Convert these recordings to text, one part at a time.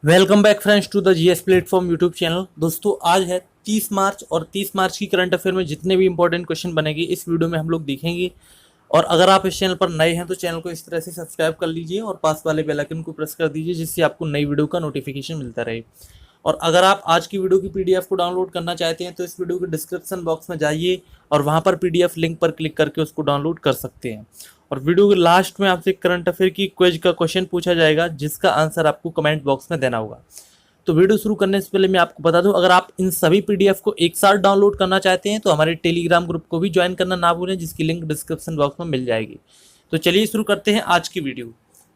Welcome back friends to the GS platform YouTube channel. दोस्तों आज है 30 मार्च और 30 मार्च की करंट अफेयर में जितने भी इंपॉर्टेंट क्वेश्चन बनेंगे इस वीडियो में हम लोग देखेंगे। और अगर आप इस चैनल पर नए हैं तो चैनल को इस तरह से सब्सक्राइब कर लीजिए और पास वाले बेल आइकन को प्रेस कर दीजिए जिससे आपको नई वीडियो का नोटिफिकेशन मिलता रहे। और अगर आप आज की वीडियो की पीडीएफ को डाउनलोड करना चाहते हैं तो इस वीडियो के डिस्क्रिप्शन बॉक्स में जाइए और वहाँ पर पीडीएफ लिंक पर क्लिक करके उसको डाउनलोड कर सकते हैं। और वीडियो के लास्ट में आपसे करंट अफेयर की क्विज का क्वेश्चन पूछा जाएगा जिसका आंसर आपको कमेंट बॉक्स में देना होगा। तो वीडियो शुरू करने से पहले मैं आपको बता दूं, अगर आप इन सभी पीडीएफ को एक साथ डाउनलोड करना चाहते हैं तो हमारे टेलीग्राम ग्रुप को भी ज्वाइन करना ना भूलें जिसकी लिंक डिस्क्रिप्शन बॉक्स में मिल जाएगी। तो चलिए शुरू करते हैं आज की वीडियो।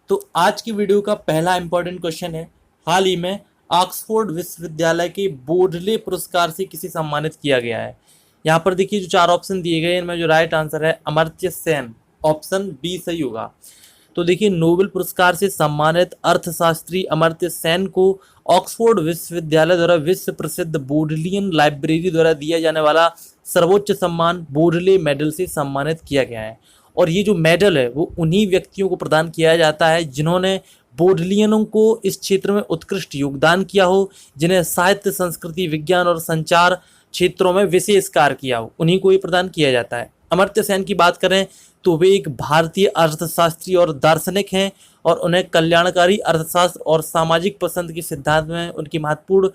तो आज की वीडियो का पहला इंपॉर्टेंट क्वेश्चन है, हाल ही में ऑक्सफोर्ड विश्वविद्यालय के बोडले पुरस्कार से किसे सम्मानित किया गया है। यहाँ पर देखिए जो चार ऑप्शन दिए गए हैं इनमें जो राइट आंसर है अमर्त्य सेन, ऑप्शन बी सही होगा। तो देखिए नोबेल पुरस्कार से सम्मानित अर्थशास्त्री अमर्त्य सेन को ऑक्सफोर्ड विश्वविद्यालय द्वारा विश्व प्रसिद्ध बोडलियन लाइब्रेरी द्वारा दिया जाने वाला सर्वोच्च सम्मान बोडले मेडल से सम्मानित किया गया है। और ये जो मेडल है वो उन्हीं व्यक्तियों को प्रदान किया जाता है जिन्होंने बोडलियनों को इस क्षेत्र में उत्कृष्ट योगदान किया हो, जिन्हें साहित्य, संस्कृति, विज्ञान और संचार क्षेत्रों में विशेष कार्य किया हो, उन्हीं को ये प्रदान किया जाता है। अमर्त्य सेन की बात करें तो वे एक भारतीय अर्थशास्त्री और दार्शनिक हैं और उन्हें कल्याणकारी अर्थशास्त्र और सामाजिक पसंद के सिद्धांत में उनकी महत्वपूर्ण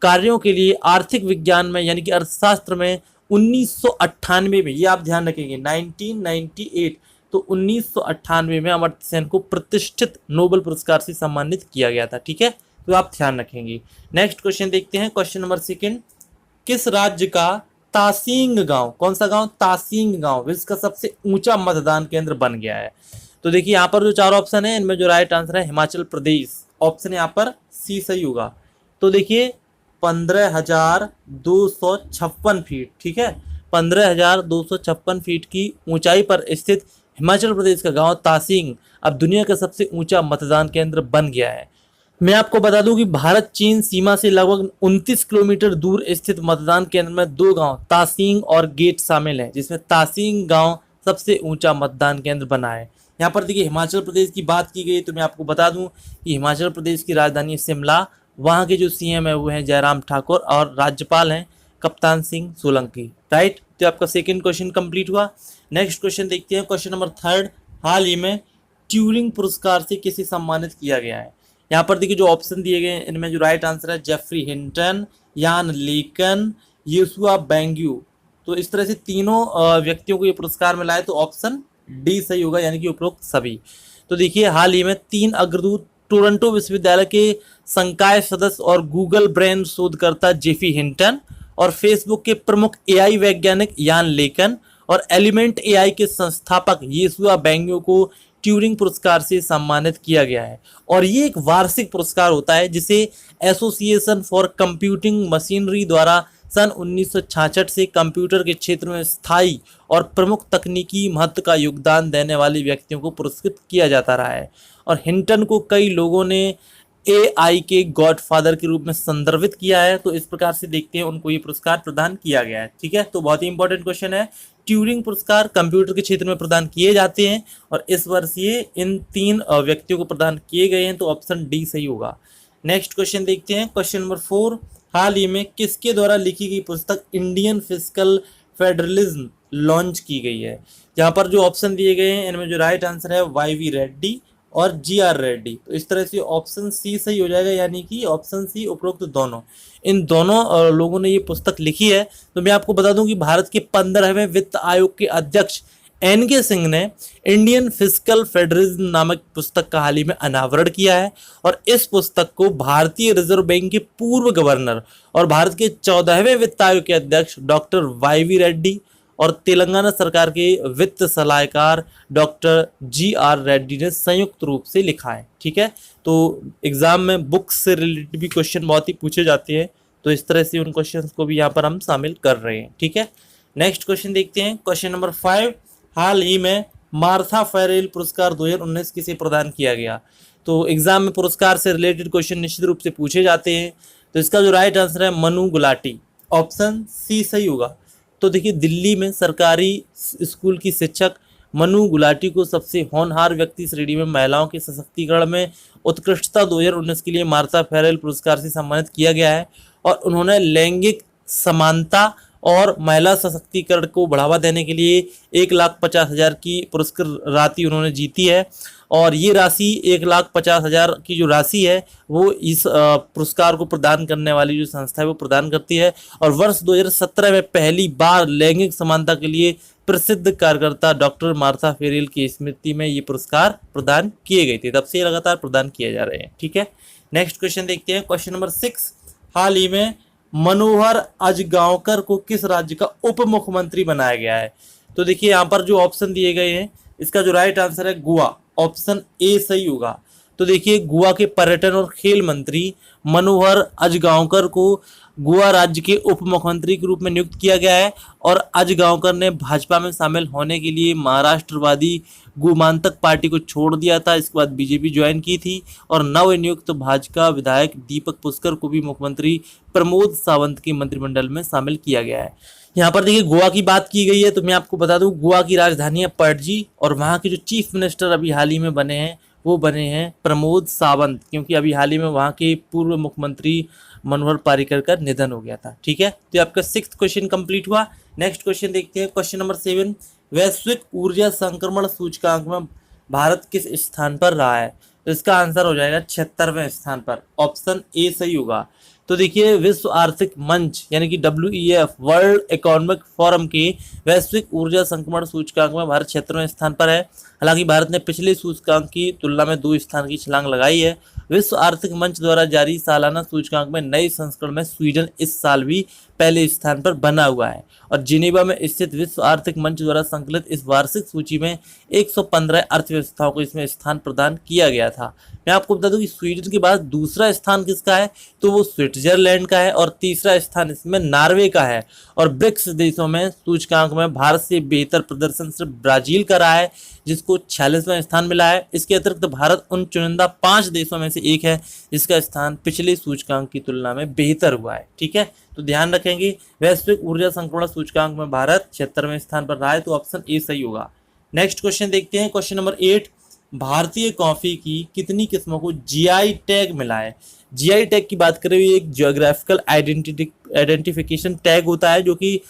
कार्यों के लिए आर्थिक विज्ञान में यानी कि अर्थशास्त्र में 1998 में, ये आप ध्यान रखेंगे 1998, तो 1998 में अमर्त्य सेन को प्रतिष्ठित नोबेल पुरस्कार से सम्मानित किया गया था। ठीक है, तो आप ध्यान रखेंगे। नेक्स्ट क्वेश्चन देखते हैं, क्वेश्चन नंबर सेकंड, किस राज्य का तासींग गांव, कौन सा गांव, तासींग गांव विश्व का सबसे ऊंचा मतदान केंद्र बन गया है। तो देखिए यहाँ पर जो चार ऑप्शन है इनमें जो राइट आंसर है हिमाचल प्रदेश, ऑप्शन यहाँ पर सी सही होगा। तो देखिए 15,256 फीट, ठीक है, 15,256 फीट की ऊंचाई पर स्थित हिमाचल प्रदेश का गांव तासींग अब दुनिया का सबसे ऊंचा मतदान केंद्र बन गया है। मैं आपको बता दूं कि भारत चीन सीमा से लगभग 29 किलोमीटर दूर स्थित मतदान केंद्र में दो गांव तासींग और गेट शामिल हैं, जिसमें तासींग गांव सबसे ऊंचा मतदान केंद्र बना है। यहाँ पर देखिए हिमाचल प्रदेश की बात की गई तो मैं आपको बता दूं कि हिमाचल प्रदेश की राजधानी शिमला, वहाँ के जो सीएम है वो हैं जयराम ठाकुर और राज्यपाल हैं कप्तान सिंह सोलंकी। राइट, तो आपका सेकेंड क्वेश्चन कंप्लीट हुआ। नेक्स्ट क्वेश्चन देखते हैं, क्वेश्चन नंबर थर्ड, हाल ही में ट्यूरिंग पुरस्कार से किसे सम्मानित किया गया है। यहाँ पर देखिए जो ऑप्शन दिए गए हैं इनमें जो राइट आंसर है जेफरी हिंटन, यान लेकन, येसुआ बेंग्यू। तो इस तरह से तीनों व्यक्तियों को ये पुरस्कार मिला है, तो ऑप्शन डी सही होगा, यानी कि उपरोक्त सभी। तो देखिए हाल ही में 3 अग्रदूत टोरंटो विश्वविद्यालय के संकाय सदस्य और गूगल ब्रेन शोधकर्ता जेफी हिंटन और फेसबुक के प्रमुख एआई वैज्ञानिक यान लेकन और एलिमेंट एआई के संस्थापक येसुआ बेंग्यू को ट्यूरिंग पुरस्कार से सम्मानित किया गया है। और ये एक वार्षिक पुरस्कार होता है जिसे एसोसिएशन फॉर कंप्यूटिंग मशीनरी द्वारा सन 1966 से कंप्यूटर के क्षेत्र में स्थायी और प्रमुख तकनीकी महत्व का योगदान देने वाले व्यक्तियों को पुरस्कृत किया जाता रहा है। और हिंटन को कई लोगों ने एआई के गॉडफादर के रूप में संदर्भित किया है, तो इस प्रकार से देखते हैं उनको ये पुरस्कार प्रदान किया गया है। ठीक है, तो बहुत ही इंपॉर्टेंट क्वेश्चन है। ट्यूरिंग पुरस्कार कंप्यूटर के क्षेत्र में प्रदान किए जाते हैं और इस वर्ष ये इन 3 व्यक्तियों को प्रदान किए गए हैं, तो ऑप्शन डी सही होगा। नेक्स्ट क्वेश्चन देखते हैं, क्वेश्चन नंबर 4, हाल ही में किसके द्वारा लिखी गई पुस्तक इंडियन फिस्कल फेडरलिज्म लॉन्च की गई है। यहाँ पर जो ऑप्शन दिए गए हैं इनमें जो राइट आंसर है वाईवी रेड्डी और जीआर रेड्डी। तो इस तरह से ऑप्शन सी सही हो जाएगा, यानी कि ऑप्शन सी उपरोक्त दोनों, इन दोनों लोगों ने ये पुस्तक लिखी है। तो मैं आपको बता दूं कि भारत के 15वें वित्त आयोग के अध्यक्ष एन.के. सिंह ने इंडियन फिस्कल फेडरलिज्म नामक पुस्तक का हाल ही में अनावरण किया है। और इस पुस्तक को भारतीय रिजर्व बैंक के पूर्व गवर्नर और भारत के 14वें वित्त आयोग के अध्यक्ष डॉक्टर वाईवी रेड्डी और तेलंगाना सरकार के वित्त सलाहकार डॉक्टर जीआर रेड्डी ने संयुक्त रूप से लिखा है। ठीक है, तो एग्जाम में बुक्स से रिलेटेड भी क्वेश्चन बहुत ही पूछे जाते हैं, तो इस तरह से उन क्वेश्चंस को भी यहाँ पर हम शामिल कर रहे हैं। ठीक है, नेक्स्ट क्वेश्चन देखते हैं, क्वेश्चन नंबर 5, हाल ही में मार्था फेरेल पुरस्कार 2019 किसे प्रदान किया गया। तो एग्जाम में पुरस्कार से रिलेटेड क्वेश्चन निश्चित रूप से पूछे जाते हैं, तो इसका जो राइट आंसर है मनु गुलाटी, ऑप्शन सी सही होगा। तो देखिए दिल्ली में सरकारी स्कूल की शिक्षक मनु गुलाटी को सबसे होनहार व्यक्ति श्रेणी में महिलाओं के सशक्तिकरण में उत्कृष्टता 2019 के लिए मार्था फेरेल पुरस्कार से सम्मानित किया गया है और उन्होंने लैंगिक समानता और महिला सशक्तिकरण को बढ़ावा देने के लिए 1,50,000 की पुरस्कार राशि उन्होंने जीती है और ये राशि 1,50,000 की जो राशि है वो इस पुरस्कार को प्रदान करने वाली जो संस्था है वो प्रदान करती है। और वर्ष 2017 में पहली बार लैंगिक समानता के लिए प्रसिद्ध कार्यकर्ता डॉक्टर मार्था फेरेल की स्मृति में ये पुरस्कार प्रदान किए गए थे, तब से लगातार प्रदान किए जा रहे हैं। ठीक है, नेक्स्ट क्वेश्चन देखते हैं। क्वेश्चन नंबर 6, हाल ही में मनोहर अजगांवकर को किस राज्य का उप मुख्यमंत्री बनाया गया है? तो देखिए यहाँ पर जो ऑप्शन दिए गए हैं इसका जो राइट आंसर है गोवा, ऑप्शन ए सही होगा। तो देखिए गोवा के पर्यटन और खेल मंत्री मनोहर अजगांवकर को गोवा राज्य के उप मुख्यमंत्री के रूप में नियुक्त किया गया है और अजगांवकर ने भाजपा में शामिल होने के लिए महाराष्ट्रवादी गोमांतक पार्टी को छोड़ दिया था। इसके बाद बीजेपी ज्वाइन की थी और नवनियुक्त भाजपा विधायक दीपक पुष्कर को भी मुख्यमंत्री प्रमोद सावंत के मंत्रिमंडल में शामिल किया गया है। यहाँ पर देखिए गोवा की बात की गई है तो मैं आपको बता दूं गोवा की राजधानी है पणजी और वहाँ के जो चीफ मिनिस्टर अभी हाल ही में बने हैं वो बने हैं प्रमोद सावंत, क्योंकि अभी हाल ही में वहाँ के पूर्व मुख्यमंत्री मनोहर पर्रिकर का निधन हो गया था। ठीक है, तो आपका 6th क्वेश्चन कंप्लीट हुआ। नेक्स्ट क्वेश्चन देखते हैं। क्वेश्चन नंबर 7, वैश्विक ऊर्जा संक्रमण सूचकांक में भारत किस स्थान पर रहा है? तो इसका आंसर हो जाएगा 76वें स्थान पर, ऑप्शन ए सही होगा। तो देखिए विश्व आर्थिक मंच यानी कि WEF वर्ल्ड इकोनॉमिक फोरम के वैश्विक ऊर्जा संक्रमण सूचकांक में भारत 76वें स्थान पर है। हालांकि भारत ने पिछले सूचकांक की तुलना में 2 स्थान की छलांग लगाई है। विश्व आर्थिक मंच द्वारा जारी सालाना सूचकांक में नए संस्करण में स्वीडन इस साल भी पहले स्थान पर बना हुआ है और जिनेवा में स्थित विश्व आर्थिक मंच द्वारा संकलित इस वार्षिक सूची में 115 अर्थव्यवस्थाओं को इसमें स्थान प्रदान किया गया था। मैं आपको बता दूं कि स्वीडन के बाद दूसरा स्थान किसका है तो वो स्विट्जरलैंड का है और तीसरा स्थान इसमें नॉर्वे का है। और ब्रिक्स देशों में सूचकांक में भारत से बेहतर प्रदर्शन सिर्फ ब्राजील का रहा है जिसको 46वां स्थान मिला है। इसके अतिरिक्त भारत उन चुनिंदा 5 देशों में से एक है जिसका स्थान पिछले सूचकांक की तुलना में बेहतर हुआ है। ठीक है, तो ध्यान रखेंगे वैश्विक ऊर्जा संक्रमण सूचकांक में भारत 76वें स्थान पर रहा है, तो ऑप्शन ए सही होगा। नेक्स्ट क्वेश्चन देखते हैं। क्वेश्चन नंबर 8, भारतीय कॉफी की कितनी किस्मों को जीआई टैग मिला है? जीआई टैग की बात करें एक जियोग्राफिकल आइडेंटिफिकेशन टैग होता है जो कि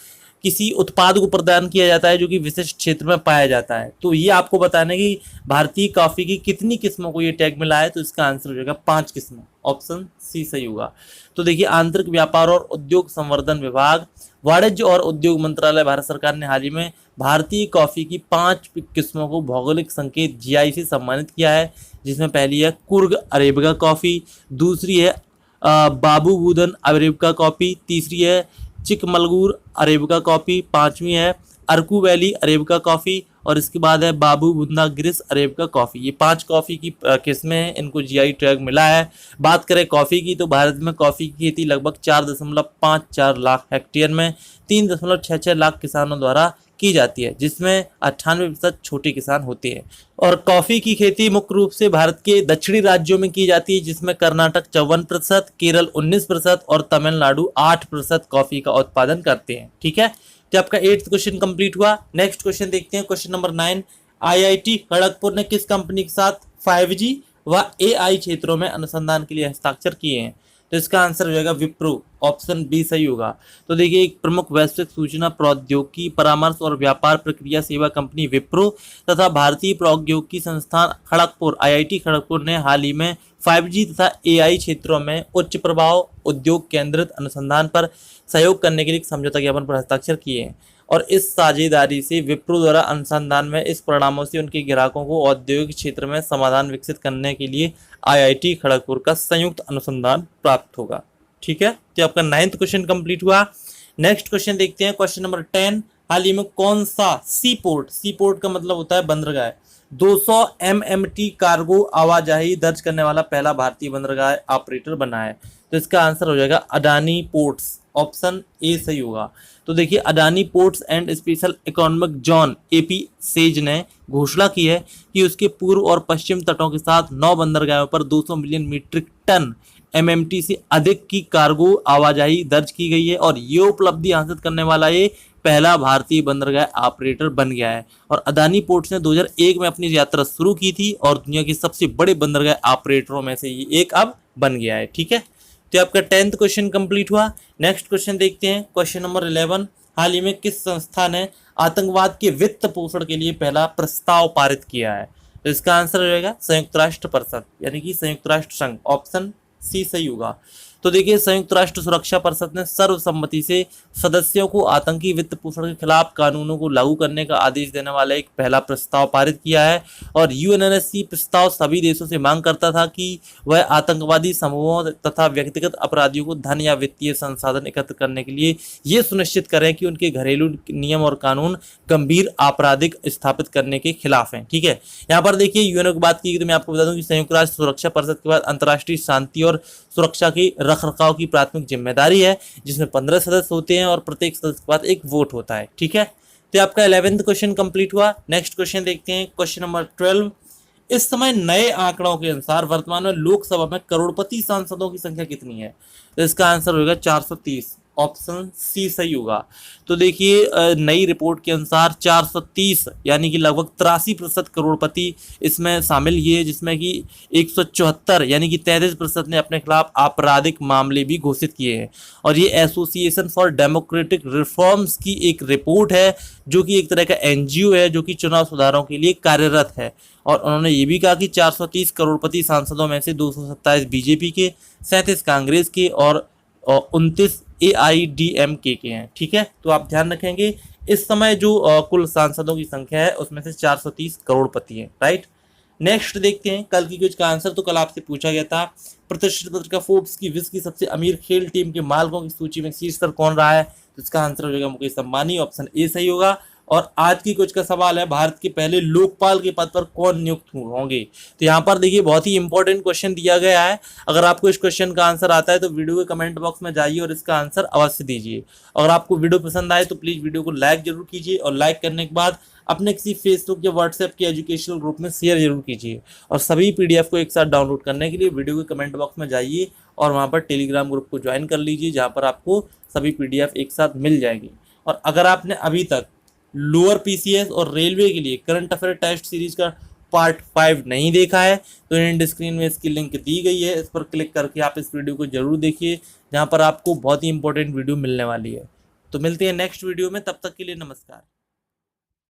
किसी उत्पाद को प्रदान किया जाता है जो कि विशिष्ट क्षेत्र में पाया जाता है। तो ये आपको बताना है कि भारतीय कॉफी की कितनी किस्मों को ये टैग मिला है, तो इसका आंसर हो जाएगा 5 किस्में, ऑप्शन सी सही होगा। तो देखिए आंतरिक व्यापार और उद्योग संवर्धन विभाग, वाणिज्य और उद्योग मंत्रालय भारत सरकार ने हाल ही में भारतीय कॉफी की 5 किस्मों को भौगोलिक संकेत जीआई से सम्मानित किया है, जिसमें पहली है कुर्ग अरेबिका कॉफी, दूसरी है बाबू बुदन अरेबिका कॉफी, तीसरी है चिकमलगूर अरेबिका कॉफी, 5वीं है अरकू वैली अरेबिका कॉफी और इसके बाद है बाबू बुंदा गिरिस अरेबिका कॉफी। ये 5 कॉफी की किस्में हैं, इनको जीआई टैग मिला है। बात करें कॉफी की तो भारत में कॉफी की खेती लगभग 4.54 लाख हेक्टेयर में 3.66 लाख किसानों द्वारा की जाती है, जिसमें 98% छोटे किसान होते हैं। और कॉफी की खेती मुख्य रूप से भारत के दक्षिणी राज्यों में की जाती है, जिसमें कर्नाटक 54%, केरल 19% और तमिलनाडु 8% कॉफी का उत्पादन करते हैं। ठीक है, तो आपका 8th क्वेश्चन कंप्लीट हुआ। नेक्स्ट क्वेश्चन देखते हैं। क्वेश्चन नंबर 9, आईआईटी खड़गपुर ने किस कंपनी के साथ 5G व AI क्षेत्रों में अनुसंधान के लिए हस्ताक्षर किए हैं? तो इसका आंसर हो जाएगा विप्रो, ऑप्शन बी सही होगा। तो देखिए एक प्रमुख वैश्विक सूचना प्रौद्योगिकी परामर्श और व्यापार प्रक्रिया सेवा कंपनी विप्रो तथा भारतीय प्रौद्योगिकी संस्थान खड़गपुर IIT खड़गपुर ने हाल ही में 5G तथा AI क्षेत्रों में उच्च प्रभाव उद्योग केंद्रित अनुसंधान पर सहयोग करने के लिए समझौता ज्ञापन पर हस्ताक्षर किए हैं और इस साझेदारी से विप्रो द्वारा अनुसंधान में इस परिणामों से उनके ग्राहकों को औद्योगिक क्षेत्र में समाधान विकसित करने के लिए IIT खड़गपुर का संयुक्त अनुसंधान प्राप्त होगा। ठीक है, तो आपका 9th क्वेश्चन कंप्लीट हुआ। नेक्स्ट क्वेश्चन देखते हैं। क्वेश्चन नंबर 10, हाल ही में कौन सा सी पोर्ट का मतलब होता है बंदरगाह 200 MMT कार्गो आवाजाही दर्ज करने वाला पहला भारतीय बंदरगाह ऑपरेटर बना है? तो इसका आंसर हो जाएगा अडानी पोर्ट्स, ऑप्शन ए सही होगा। तो देखिए Adani ports and special economic zone AP says ने घोषणा की है कि उसके पूर्व और पश्चिम तटों के साथ 9 बंदरगाहों पर 200 मिलियन मीट्रिक टन MMT से अधिक की कार्गो आवाजाही दर्ज की गई है और ये उपलब्धि हासिल करने वाला ये पहला भारतीय बंदरगाह ऑपरेटर बन गया है। और अदानी पोर्ट्स ने 2001 में अपनी यात्रा शुरू की थी और दुनिया के सबसे बड़े बंदरगाह ऑपरेटरों में से ये एक अब बन गया है। ठीक है, तो आपका 10th क्वेश्चन कंप्लीट हुआ। नेक्स्ट क्वेश्चन देखते हैं, क्वेश्चन नंबर 11। हाल ही में किस संस्था ने आतंकवाद के वित्त पोषण के लिए पहला प्रस्ताव पारित किया है? तो इसका आंसर रहेगा संयुक्त राष्ट्र परिषद, यानी कि संयुक्त राष्ट्र संघ। ऑप्शन सी सही होगा। तो देखिए, संयुक्त राष्ट्र सुरक्षा परिषद ने सर्वसम्मति से सदस्यों को आतंकी वित्त पोषण के खिलाफ कानूनों को लागू करने का आदेश देने वाला एक पहला प्रस्ताव पारित किया है। और यूएनएससी प्रस्ताव सभी देशों से मांग करता था कि वह आतंकवादी समूहों तथा व्यक्तिगत अपराधियों को धन या वित्तीय संसाधन एकत्र करने के लिए ये सुनिश्चित करें कि उनके घरेलू नियम और कानून गंभीर आपराधिक स्थापित करने के खिलाफ हैं। ठीक है, यहाँ पर देखिए यूएनओ की बात की तो मैं आपको बता दूं कि संयुक्त राष्ट्र सुरक्षा परिषद के बाद अंतर्राष्ट्रीय शांति और सुरक्षा की रखरखाव की प्राथमिक जिम्मेदारी है, जिसमें 15 सदस्य होते हैं और प्रत्येक सदस्य के बाद एक वोट होता है। ठीक है, तो आपका 11th क्वेश्चन कंप्लीट हुआ। नेक्स्ट क्वेश्चन देखते हैं, क्वेश्चन नंबर 12। इस समय नए आंकड़ों के अनुसार वर्तमान में लोकसभा में करोड़पति सांसदों की संख्या कितनी है? तो इसका आंसर होगा 430। ऑप्शन सी सही होगा। तो देखिए, नई रिपोर्ट के अनुसार 430 यानी कि लगभग 83% करोड़पति इसमें शामिल ये, जिसमें कि 174 यानी कि 33% ने अपने खिलाफ आपराधिक मामले भी घोषित किए हैं। और ये एसोसिएशन फॉर डेमोक्रेटिक रिफॉर्म्स की एक रिपोर्ट है, जो कि एक तरह का एनजीओ है जो कि चुनाव सुधारों के लिए कार्यरत है। और उन्होंने ये भी कहा कि 430 करोड़पति सांसदों में से 227 बीजेपी के, 37 कांग्रेस के और 29 AIDMK के हैं। ठीक है, तो आप ध्यान रखेंगे इस समय जो कुल सांसदों की संख्या है उसमें से 430 करोड़पति हैं। राइट, नेक्स्ट देखते हैं कल की क्विज का आंसर। तो कल आपसे पूछा गया था, प्रतिष्ठित पत्रिका फोर्ब्स की विश्व की सबसे अमीर खेल टीम के मालिकों की सूची में शीर्ष पर कौन रहा है? तो इसका आंसर हो जाएगा मुकेश अंबानी। ऑप्शन ए सही होगा। और आज की कुछ का सवाल है, भारत के पहले लोकपाल के पद पर कौन नियुक्त होंगे? तो यहाँ पर देखिए, बहुत ही इंपॉर्टेंट क्वेश्चन दिया गया है। अगर आपको इस क्वेश्चन का आंसर आता है तो वीडियो के कमेंट बॉक्स में जाइए और इसका आंसर अवश्य दीजिए। अगर आपको वीडियो पसंद आए तो प्लीज़ वीडियो को लाइक जरूर कीजिए और लाइक करने के बाद अपने किसी फेसबुक या व्हाट्सएप के एजुकेशनल ग्रुप में शेयर जरूर कीजिए। और सभी PDF को एक साथ डाउनलोड करने के लिए वीडियो के कमेंट बॉक्स में जाइए और वहाँ पर टेलीग्राम ग्रुप को ज्वाइन कर लीजिए, जहाँ पर आपको सभी PDF एक साथ मिल जाएगी। और अगर आपने अभी तक लोअर PCS और रेलवे के लिए करंट अफेयर टेस्ट सीरीज का पार्ट 5 नहीं देखा है तो एंड स्क्रीन में इसकी लिंक दी गई है, इस पर क्लिक करके आप इस वीडियो को जरूर देखिए, जहाँ पर आपको बहुत ही इंपॉर्टेंट वीडियो मिलने वाली है। तो मिलते हैं नेक्स्ट वीडियो में, तब तक के लिए नमस्कार।